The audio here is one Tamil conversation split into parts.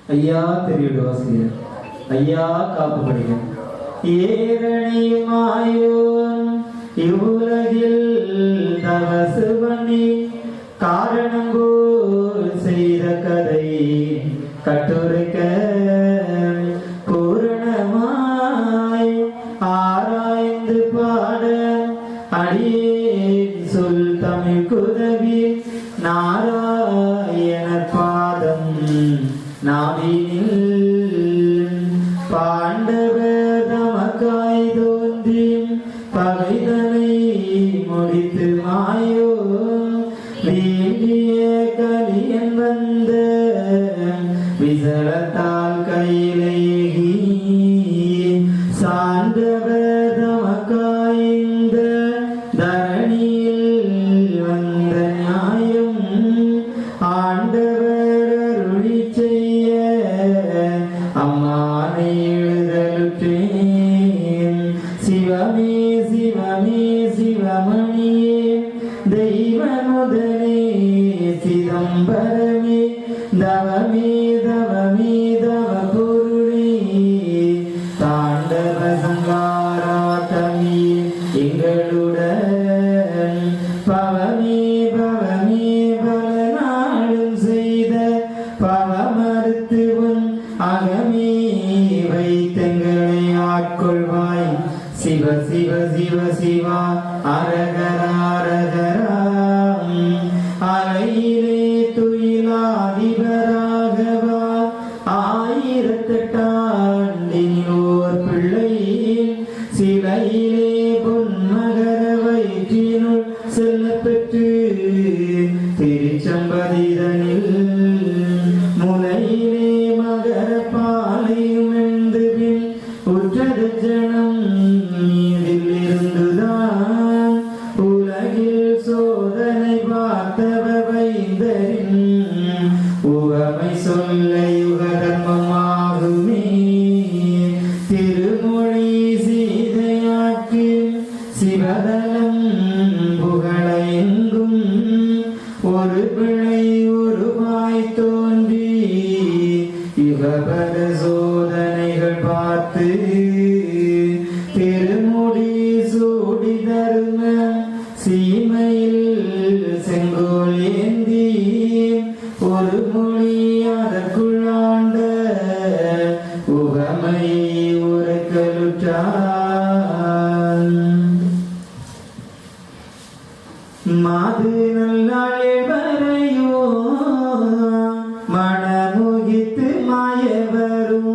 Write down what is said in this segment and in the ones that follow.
ஐயா தெரியுவாசிரியர் ஐயா காப்பு படிக்க ஏரணியுமாயோன் இவ்வுலகில் தவசு பண்ணி காரணங்கோல் செய்த கதை கட்டுரைக்க பூரணமாய் ஆராய்ந்து பாட அடியேன் சொல் தமிழ் குதவி நாராயணர் பாதம் நாவினில் பாண்டவர் தமக்காய் தோன்றி பகைதனை முடித்து மாயோ வேண்டிய கலியன் வந்த விசலத்தால் கையிலேகி சார்ந்தவர் தமக்காய் இந்த தரணியில் வந்த நியாயம் ஆண்டவர் அருளி செய்ய அம்மானை எழுதலுற்றேன் சிவமே சிவமே சிவமணியே தெய்வ முதலே சிதம்பரமே தவமே தவமே தவ பொருளே தாண்டவ சங்காராட்டமே எங்களுடன் பவமே பவமே பல நாளும் செய்த பவமறுத்து உன் அகமே வைத்தங்களை ஆட்கொள்வாய் சிவ சிவ சிவ சிவா அரகரா அரகரா அலையிலே துயிலாதிபராகவா ஆயிரத்தெட்டாண்டினோர் பிள்ளை சிலையிலே பொன்மகர வயிற்றினுள் செல்ல பெற்று திருச்சம்பதிதனில் முலையிலே மகர பாலையும் எழுந்துவின் உற்றது ஜனம் மீதில் இருந்துதான் உலகில் சோதனை பார்த்தவ வைந்தரின் உவமை சொல்ல யுக தர்மமாகுமே திருமொழி சீதையாக்கு சிவதலம் புகழ எங்கும் ஒரு பிழை உருவாய் தோன்றி யுகபர சோதனைகள் பார்த்து திருமுடி சூடி தரும சீமையில் செங்கோல் ஏந்தி ஒரு மொழி அதற்குள் ஆண்ட உகமை உரைக்கலுற்றான் மாது நல்லாளே வரையோ மனமுகித்து மாய வரும்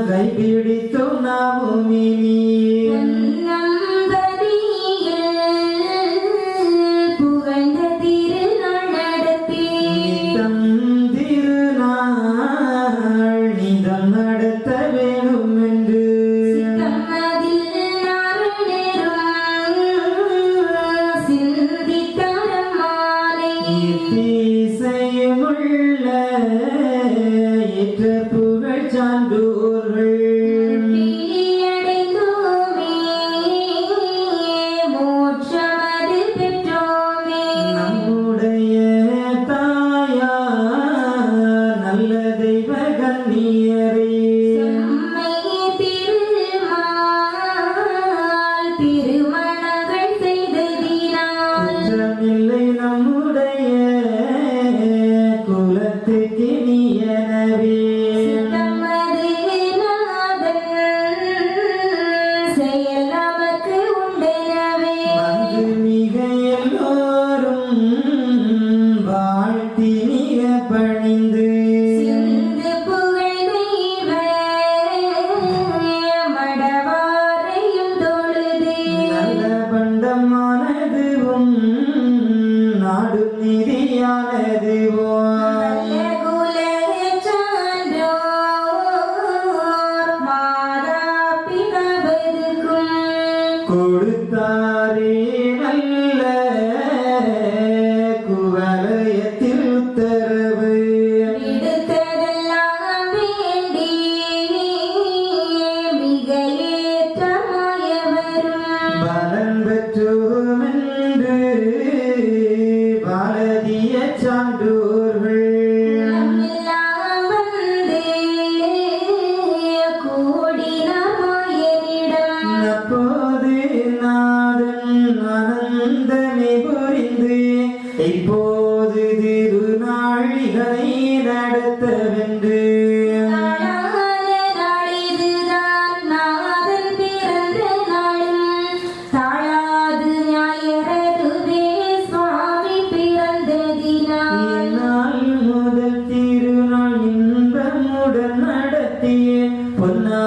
கைபிடித்தோம் நாமுமினி புகழ்ந்த திருநாள் நடத்தி திருநாள் நிதம் நடத்த வேணும் என்று இசையுமுள்ள ஏற்ற புகழ் சான்றோர்கள்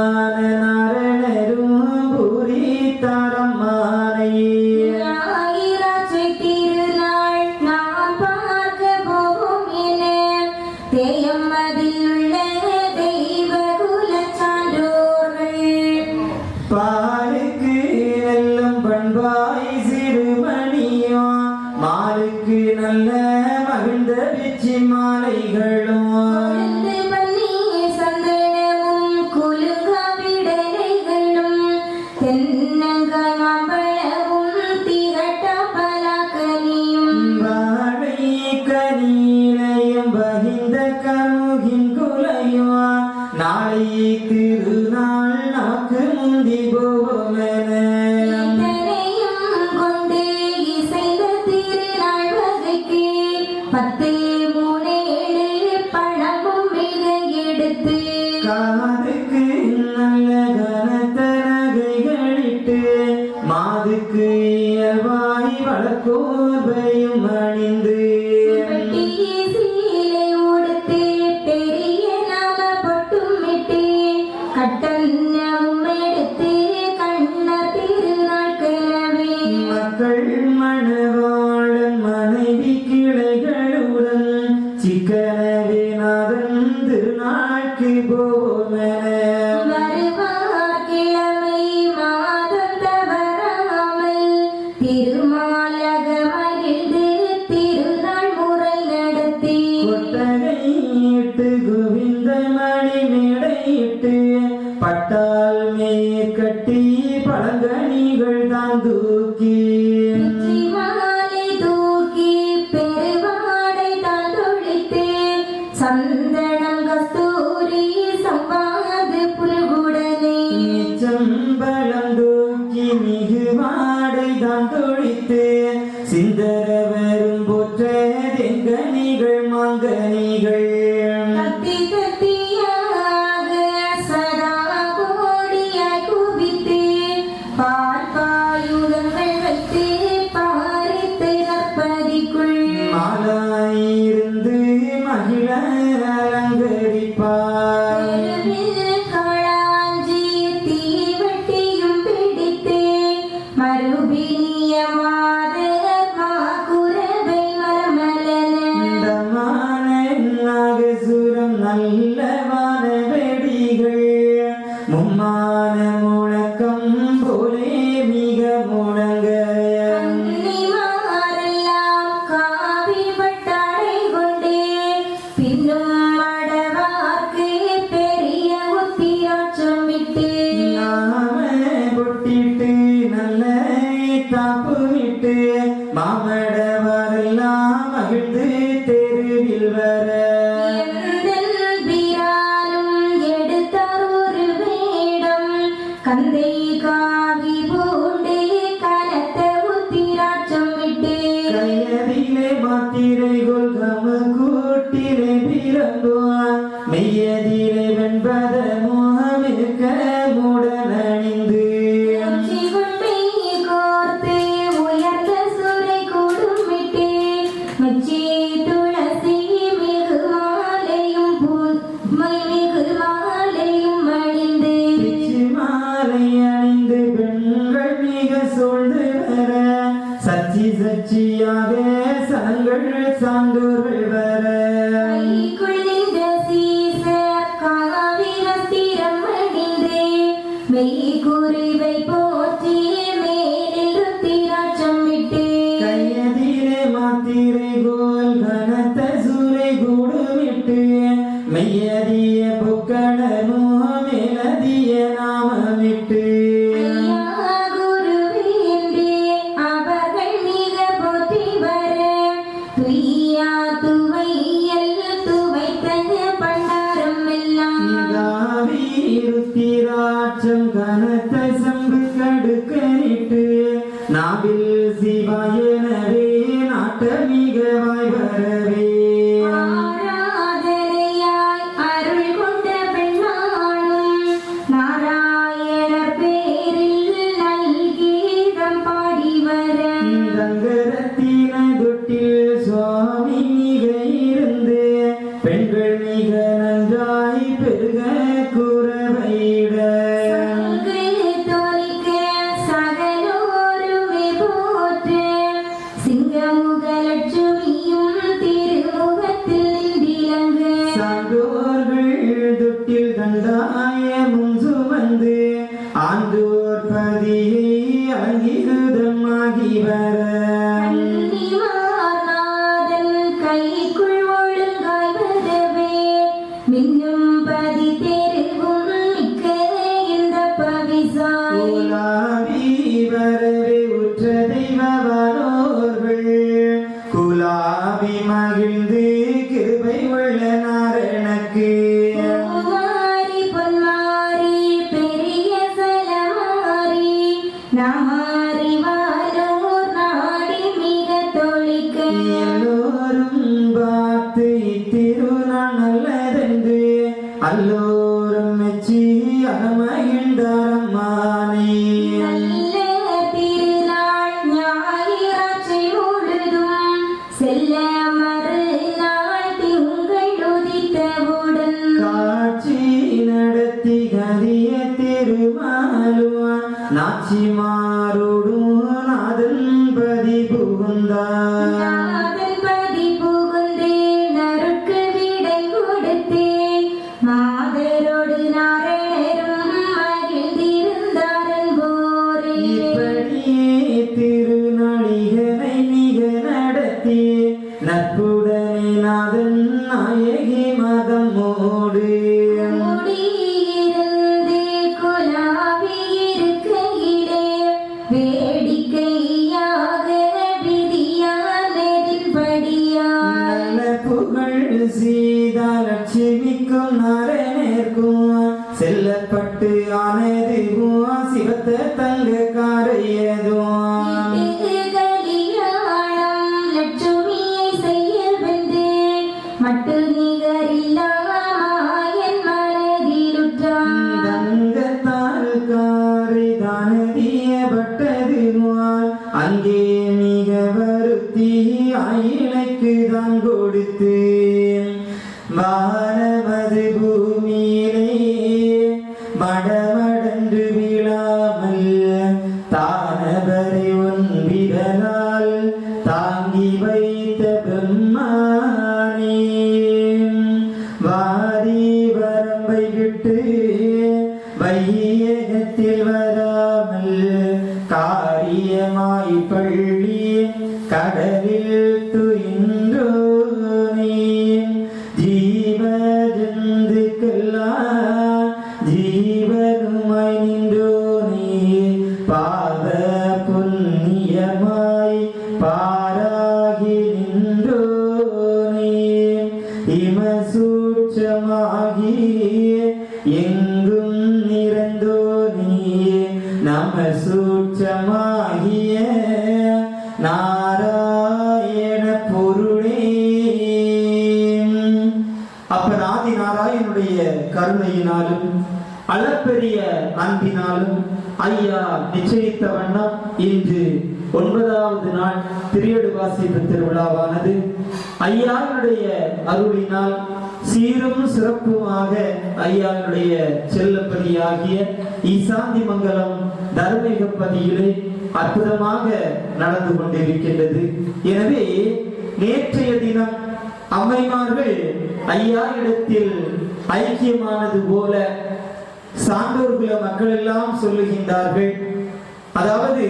ஞான நாரணரும் பூரித்தாரம் மாலை ஞாயிறாற்றை திருநாள் நாம் பார்க்க போவோம் என தேயம்மதில் உள்ள தெய்வ குலச் சான்றோர்கள் பாலுக்கு நெல்லும் பண்பாய் சிறுமணியோ மாலுக்கு நல்ல மகிழ்ந்த வெச்சி மாலைகளும் கொழுந்து பன்னி சந்தனமும் குலுங்காவிடலைகளும் தென்னங்காய் மாம்பழமும் திகட்ட பலாக்கனியும் வாழை கனியிலையும் பகிர்ந்த கமுகின் குலையும் நாளை திருநாள் நமக்கு முந்தி போமென இத்தனையும் கொண்டு இசைந்த திருநாள் வகைக்கு 10 3 பழமும் மிக எடுத்து காதுக்கு நல்ல கனத்த நகைகளிட்டு மாதுக்கு இயல்பாய் வளர்க்கோர்வையும் அணிந்து வெட்டி சீலை உடுத்து பெரிய நாம பொட்டுமிட்டு கட்டன்னவும் எடுத்து கண்ண திருநாள் கிழவே மக்கள் மணவாளன் மனைவி கிளைகளுடன் சிக்கனவே நாதன் திருநாட்கு போமென வருவார் கிழமை மாதம் தவறாமல் திருமாலக மகிழ்ந்து திருநாள் முறை நடத்தி கொட்டகையிட்டு கோவிந்த மணி மேடையிட்டு பட்டால் மேற்கட்டி பழங்கனிகள் தான் தூக்கி பிச்சி மாலை தூக்கி பெருவாடை தான் தொழித்து சந்தனம் கஸ்தூரி சம்பாது புல்குடனே செம்பழம் தூக்கி மிகு வாடை தான் தொழித்து சிந்தர வரும் போற்ற தெங்கனிகள் மாங்கனிகள் கத்தி கத்தியாக சதா கோடியாய் குவித்து பார்ப்பாயுதங்கள் வைத்து பாரித்து நற்பதிக்குள் மாலாயிருந்து மகிழ அலங்கரிப்பார் தெருவில் காளாஞ்சி தீவெட்டியும் பிடித்து மறுபினியமாத மாகுரவை மலமலன நாகசுரம் நல்லவான வெடிகள் மும்மான முழக்கம் போலே மிக முழங்க கன்னிமாரெல்லாம் காவி பட்டாடை கொண்டே பின்னும் மடவார்க்கு பெரிய உத்திராட்சம் விட்டு நாம பொட்டிட்டு நல்ல தாப்பு விட்டு மாமடவரெல்லாம் மகிழ்ந்து தெருவில் வர எந்தன் பிரானும் எடுத்தார் ஒரு வேடம் கந்தை காவி பூண்டே கனத்த உத்திராட்சம் விட்டு கையதிலே மாத்திரை கொள்கம கூட்டிலே பிறங்குவான் மெய்யதிலே வெண்பத முகமிருக்க மூடன் அணிந்து உச்சி கொண்டை கோர்த்து உயர்ந்த சுரை கூடுமிட்டு மச்சி துளசி மிகு மாலையும் மிகு மாலையும் அணிந்து பிச்சு மாலை அணிந்து பெண்கள் மிக சூழ்ந்து வர சச்சி சச்சியாக சனங்கள் சான்றோர்கள் வர கைக்குள்ளிந்த சீசர் காவி வஸ்திரம் அணிந்து மெய் குறிவை போற்றி மேலில் ருத்திராட்சம் விட்டு கையதிலே மாத்திரை கோல் கனத்த சூரை கூடுமிட்டு மெய்யதிய புக்கட மேலதிய நாமமிட்டு ஐயா குருவேந்தே அவர்கள் மிக போற்றி வர துய்யா துவையல் துவைத்த பண்டாரம் எல்லாம் ருத்திராட்சம் கனத்த சம்பு கடுக்கனிட்டு நாவில் சிவாயனவே நாட்ட மிகவாய் வரவே ஆராதனையாய் அருள் கொண்ட பெண்ணாளும் நாராயணர் பேரில் நல்கீதம் பாடி வர தங்கரத்தின தொட்டில் சுவாமி மிக இருந்து பெண்கள் மிக நன்றாய் பெருக கூறவையிட அடைந்தாரம்மானே நல்ல திருநாள் ஞாயிறாட்சி முழுதும் செல்ல மறுநாள் திங்கள் உதித்தவுடன் காட்சி நடத்தி கரிய திருமாலுவா நாச்சிமாரோடு நாதன் பதி புகுந்தார் நாதன் பதி புகுந்தே நறுக்கு விடை கொடுத்தேன் மாதரோடு நாரணரும் மகிழ்ந்திருந்தாரன் போரே இப்படியே திருநடிகனை மிக நடத்தி நட்புடனே நாதன் நாயகி மதம் மூடு மூடியிருந்தே குலாவி இருக்கையிலே வேடிக்கையாக விதியானதின்படியாய் நல்ல புகழ் சீதாலட்சுமிக்கும் நாரணேற்கும் செல்லப்பட்டு ஆனது சிவத்த தங்க காரையதும் கலியாணம் லட்சுமியை செய்ய வந்தேன் மட்டு நிகரில்லாமாயன் மனதிலுற்றான் தங்கத்தால் காரை தானதியப்பட்டது அங்கே மிக வருத்தி ஆயிழைக்கு தான் கொடுத்து வானமது பூமியிலே மடமடன்று விழாமல் தானவரை உன் விரலால் தாங்கி வைத்த பிரம்மானே வாரி வரம்பை விட்டு வையகத்தில் வராமல் காரியமாய் பள்ளி கடலில் துயின்றோனே ஜீவ ஜந்துக்கெல்லாம் ஜீவனுமாய் நின்றோனே பாவ புண்ணியமாய் பாராகி நின்றோனே இமசூட்சமாகி எங்கும் நிறந்தோனே நம சூட்சமாகிய நாராயண பொருளே. அப்பர் ஆதி நாராயணனுடைய கருணையினாலும் அளப்பெரிய அன்பினாலும் ஐயா நிச்சயித்த வண்ணம் இன்று 9வது நாள் திரியடு வாசிப்பு திருவிழாவானது ஐயாவுடைய அருளினால் சீரும் சிறப்புமாக ஐயாவுடைய செல்லப்பதியாகிய ஈசாந்தி மங்கலம் தர்மிகப்பதியிலே அற்புதமாக நடந்து கொண்டிருக்கின்றது. எனவே நேற்றைய தினம் அம்மைமார்கள் ஐயா இடத்தில் ஐக்கியமானது போல சான்றோர்குல மக்கள் எல்லாம் சொல்லுகின்றார்கள். அதாவது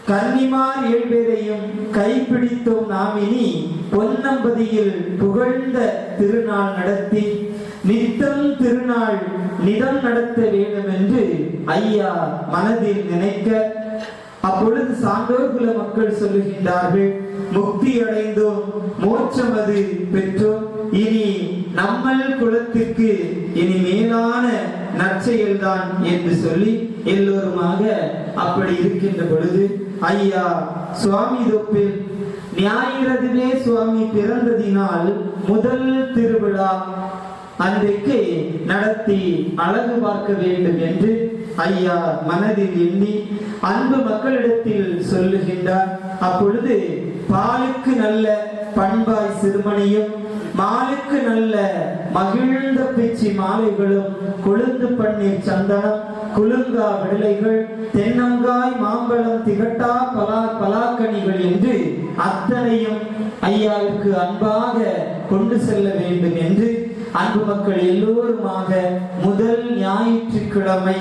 கன்னிமார் 7 பேரையும் கைப்பிடித்தோம் நாம் இனி பொன்னம்பதியில் புகழ்ந்த திருநாள் நடத்தி நித்தம் திருநாள் நிதம் நடத்த வேண்டும் என்று ஐயா மனதில் நினைக்க, அப்பொழுது சான்றோர்குல மக்கள் சொல்லுகின்றார்கள், முக்தி அடைந்தோம், மோட்சம் அது பெற்றோம், இனி நம்மள் குலத்திற்கு இனி மேலான நற்செயல்தான் என்று சொல்லி எல்லோருமாக அப்படி இருக்கின்ற பொழுது ஐயா சுவாமி தொப்பில் ஞாயிறதுவே சுவாமி பிறந்ததினால் முதல் திருவிழா அன்றைக்கு நடத்தி அழகு பார்க்க வேண்டும் என்று ஐயா மனதில் எண்ணி அன்பு மக்களிடத்தில் சொல்லுகின்றார். அப்பொழுது பாலுக்கு நல்ல பண்பாய் சிறுமணியும் மாலுக்கு நல்ல மகிழ்ந்த பிச்சி மாலைகளும் கொழுந்து பன்னீர் சந்தனம் குலுங்கா விடலைகள் தென்னங்காய் மாம்பழம் திகட்டா பலாக்கனிகள் என்று அத்தனையும் ஐயாவுக்கு அன்பாக கொண்டு செல்ல வேண்டும் என்று அன்பு மக்கள் எல்லோருமாக முதல் ஞாயிற்றுக்கிழமை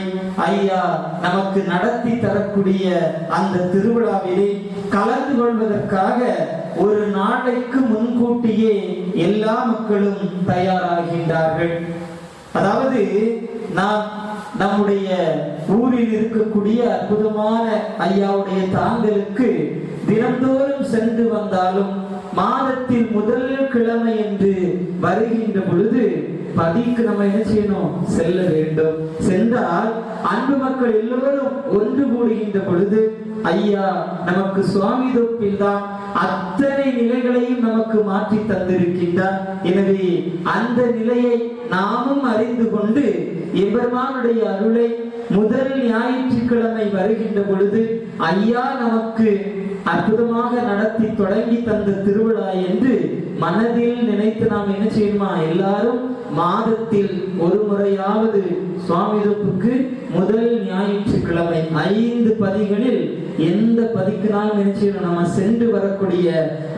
ஐயா நமக்கு நடத்தி தரக்கூடிய அந்த திருவிழாவிலே கலந்து கொள்வதற்காக ஒரு நாளைக்கு முன்கூட்டியே எல்லா மக்களும் தயாராகின்றார்கள். அதாவது நாம் நம்முடைய ஊரில் இருக்கக்கூடிய அற்புதமான ஐயாவுடைய தாங்களுக்கு தினந்தோறும் சென்று வந்தாலும் மாதத்தில் முதல் கிழமை என்று வருகின்ற பொழுது பதிக்கு நம்ம என்ன செய்யணும்? செல்ல வேண்டும். சென்றால் அன்பு மக்கள் எல்லோரும் ஒன்று கூடுகின்ற பொழுது ஐயா நமக்கு சுவாமி தொப்பில் தான் அத்தனை நிலைகளையும் நமக்கு மாற்றி தந்திருக்கின்றார். எனவே அந்த நிலையை நாமும் அறிந்து கொண்டு எம்பெருமானுடைய அருளை முதல் ஞாயிற்றுக்கிழமை வருகின்ற பொழுது ஐயா நமக்கு அற்புதமாக நடத்தி தொடங்கி தந்த திருவிழா என்று மனதில் நினைத்து நாம் என்ன செய்யணுமா? எல்லாரும் மாதத்தில் ஒரு முறையாவது சுவாமி தொப்புக்கு முதல் ஞாயிற்றுக்கிழமை 5 பதிகளில் எந்த பதிக்கு நாம் என்ன செய்யணும்? நம்ம சென்று வரக்கூடிய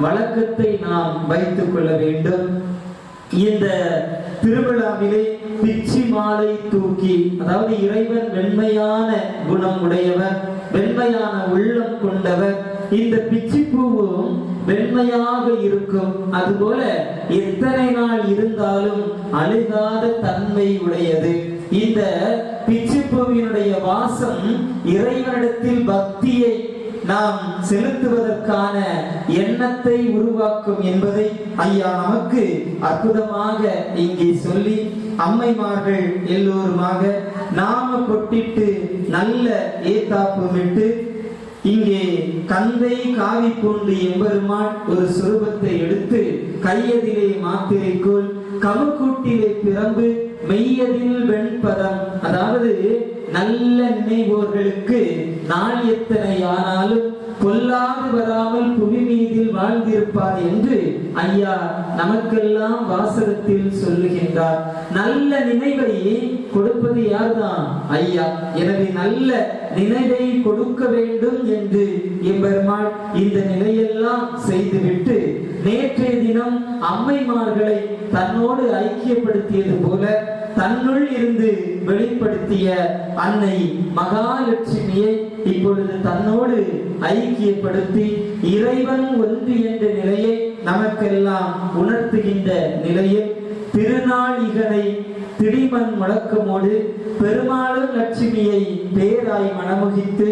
வழக்கத்தை நாம் வைத்துக் கொள்ள வேண்டும். இந்த திருவிழாவிலே பிச்சி மாலை தூக்கி, அதாவது இறைவன் வெண்மையான குணம் உடையவர், வெண்மையான உள்ளம் கொண்டவர். இந்த பிச்சி பூவும் வெண்மையாக இருக்கும். அதுபோல எத்தனை நாள் இருந்தாலும் அழுகாத தன்மை உடையது. இந்த பிச்சி பூவினுடைய வாசம் இறைவனிடத்தில் பக்தியை நாம் செலுத்துவதற்கான எண்ணத்தை உருவாக்கும் என்பதை ஐயா நமக்கு அற்புதமாக இங்கே சொல்லி, அம்மைமார்கள் எல்லோருமாக நாம கொட்டிட்டு நல்ல ஏத்தாப்புமிட்டு இங்கே கந்தை காவி பூண்டு எம்பெருமான் ஒரு சுரூபத்தை எடுத்து கையதிலே மாத்திரைக்குள் கமுக்கூட்டிலே பிரம்பு மெய்யதில் வெண்பதம், அதாவது நல்ல நினைவோர்களுக்கு நாள் எத்தனை ஆனாலும் கொல்லாது வராமல் புவி மீதில் வாழ்ந்திருப்பார் என்று ஐயா நமக்கெல்லாம் வாசகத்தில் சொல்லுகின்றார். நல்ல நினைவை கொடுப்பது யார்தான்? ஐயா. எனவே நல்ல நினைவை கொடுக்க வேண்டும் என்று எம்பெருமாள் இந்த நிலையெல்லாம் செய்துவிட்டு நேற்றைய தினம் அம்மைமார்களை தன்னோடு ஐக்கியப்படுத்தியது போல தன்னுள் இருந்து வெளிப்படுத்திய அன்னை மகாலட்சுமியை இப்பொழுது தன்னோடு ஐக்கியப்படுத்தி இறைவன் ஒன்று என்ற நிலையை நமக்கெல்லாம் உணர்த்துகின்ற நிலையில் திருநாளிகனை திடிமண் முழக்கமோடு பெருமாளும் லட்சுமியை பேராய் மனமுகித்து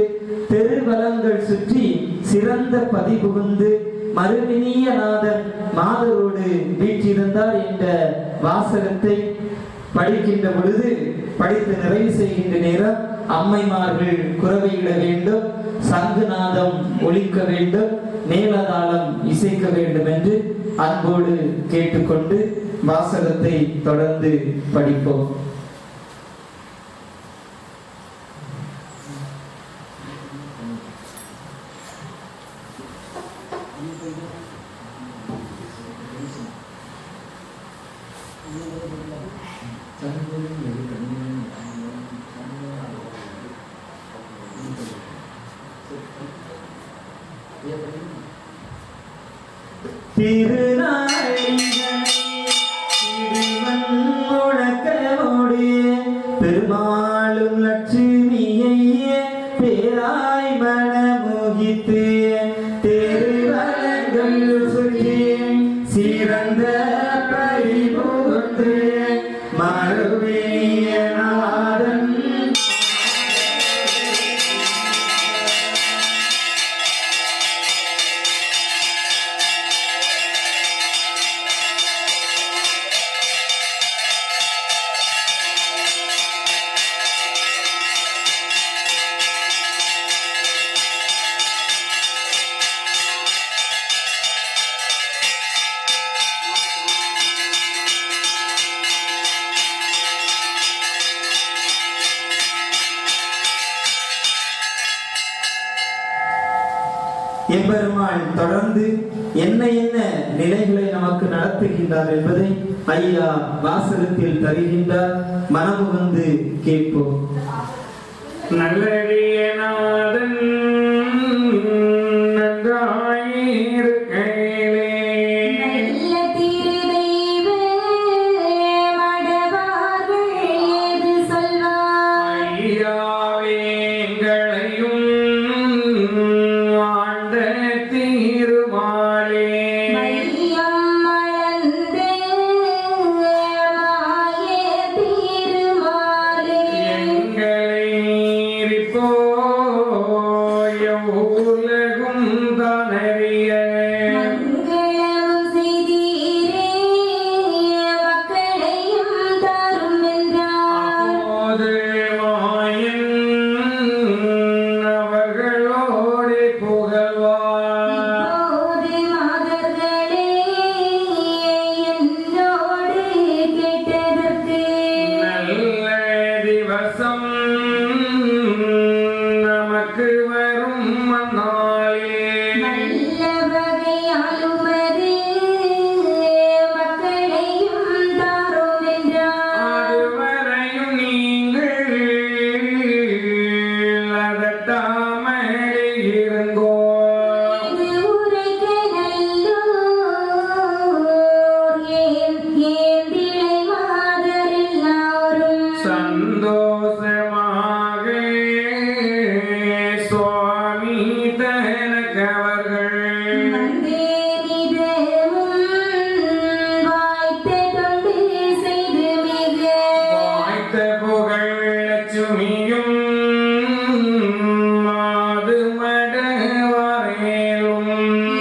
தெருவலங்கள் சுற்றி சிறந்த பதிபுகுந்து மறுவினியநாதன் மாதரோடு வீற்றிருந்தார் என்ற வாசகத்தை படிக்கின்ற பொழுது, படித்து நிறைவு செய்கின்ற நேரம் அம்மைமார்கள் குரவையிட வேண்டும், சங்குநாதம் ஒலிக்க வேண்டும், மேலதாளம் இசைக்க வேண்டும் என்று அன்போடு கேட்டுக்கொண்டு வாசகத்தை தொடர்ந்து படிப்போம். பெருமாளும் லட்சுமியை பேராய் மனமுகித்து திருவலங்கள் சுற்றி சிறந்த பரிபுகுந்து மறுவினியநாதன் எம்பெருமான் தொடர்ந்து என்ன என்ன நிலைகளை நமக்கு நடத்துகின்றார் என்பதை ஐயா வாசகத்தில் தருகின்றார். மனமுகந்து கேட்போம். நல்லடியநாதன்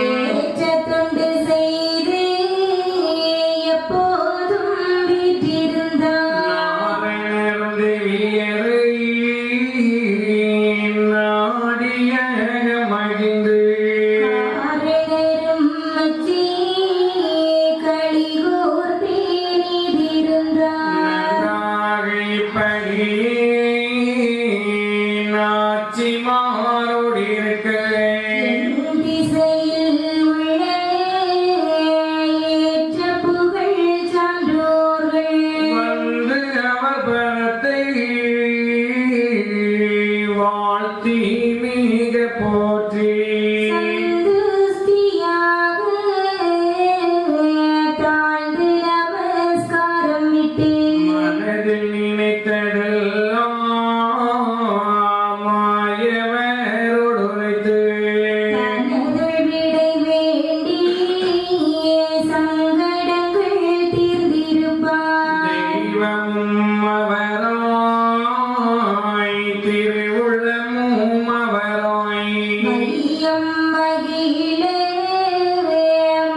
ஏற்ற தொண்டு செய்து எப்போதும் வீற்றிருந்தார். காரணரும் மச்சி களிகூர் பேணிதிருந்தார். என் திசையில் உள்ள ஏற்ற புகழ் சான்றோர்கள் வாழ்த்தி மிக போற்றி சந்துஷ்டியாக தாழ்ந்து நமஸ்காரம் விட்டு மனதில் நினைத்ததெல்லாம் மாயவரோடு உரைத்து தனது விடை வேண்டி சங்கடங்கள் தீர்ந்திருப்பார். தெய்வமும் அவராய் திருவுள்ளமும் அவராய் மையம் மகிழ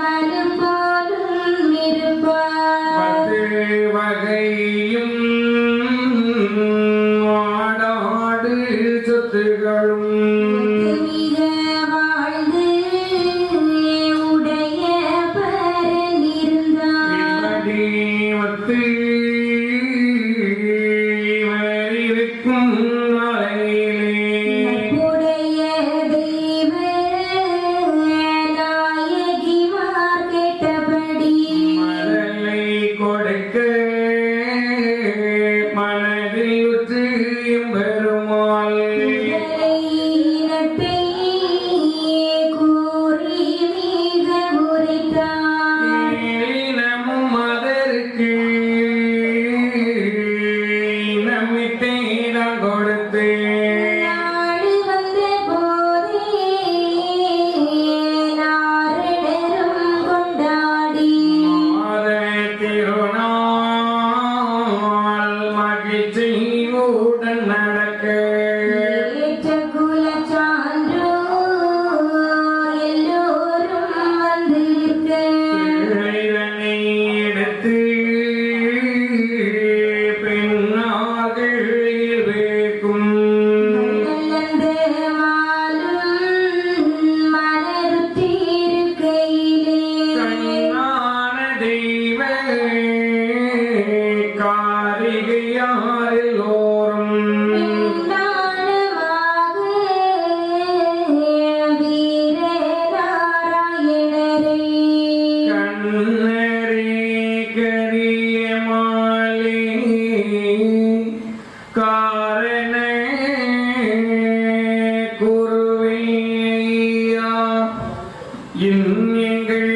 மனு போலும் இருப்பார். பத்து வகையும் ஆடாடு சொத்துகளும் மிக வாழ்ந்து உடைய பரன் இருந்தார். இப்படி ஒத்து இருக்கும் நாளையிலே உடைய தெய்வ நாயகிமார் கேட்டபடி மழலை கொடுக்க மனதில் உற்று எம்பெருமாள் முதலை இனத்தை கூறி மிக உரைத்தார். ஏனமும் அதற்கு நம்பிட்டே நான் கொடுத்து நாடு வந்த போதே நாரணரும் கொண்டாடி மாத திருநாள் மகிழ்ச்சியுடன் நடக்க ஏற்ற குலச் சான்றோர் எல்லோரும் வந்திருக்க இறைவனை எடுத்து பெண்ணார்கள் இருக்கும் நல்லந்த மாலும் மலருற்றிருக்கையிலே கண்ணான தெய்வ காரிகையார் எல்லோரும் விஞ்ஞானமாக வீர நாராயணரை கண்ணரே கரிய மாலே காரண குருவையா எங்கள்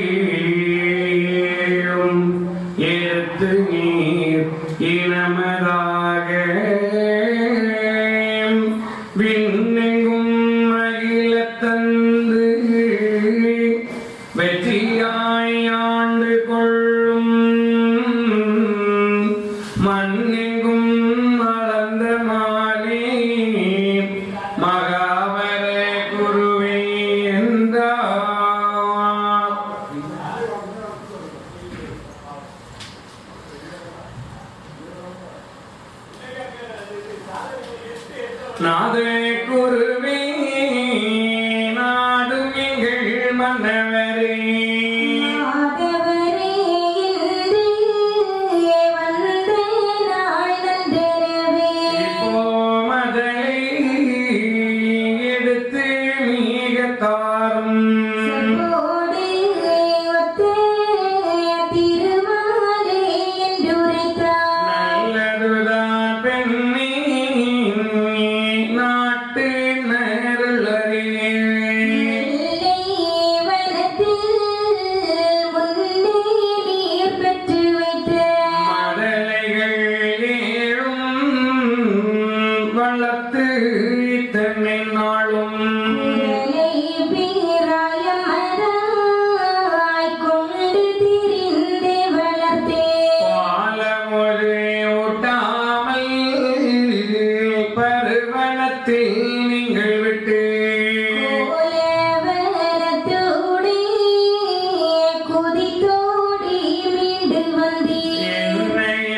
மதலையும் எடுத்து நீர் இனமதாக விண்ணெங்கும் மகிழ தந்து வெற்றியாய் ஆண்டு கொள்ளும் மண்ணெங்கும் மலர்ந்த மாலே மகாவர குருவே என்றார். நாத குருவே நாடும் எங்கள் மன்னவரே ஆதவரே இன்று வந்த நாள் நன்றரவே மதலை எடுத்து மிக தாரும் செம்போடு ஒத்த திருமாலே என்றுரைத்தார். நல்லதுதான் பெண்ணே நாட்டு கோலவனத்தில் நீங்கள் விட்டு கோலவனத்தோடே குதித்தோடி மீண்டு வந்தீர்.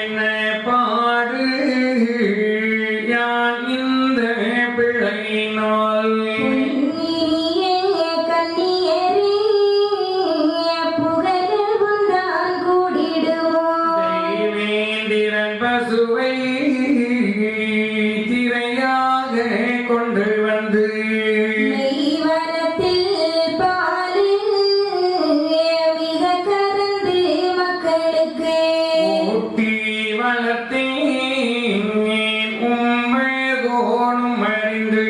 என்ன பாடு யான் இந்த பிழையினால் பொன்னியே கண்ணியரே புகழவுந்தான் கூடிடுவோம். தெய்வேந்திரன் பசுவை திரையாக கொண்டு வந்து மெய்வனத்தில் பாலு மிக கறந்து மக்களுக்கு ஊட்டி வளர்த்தேன் உண்மை கோணும் அறிந்து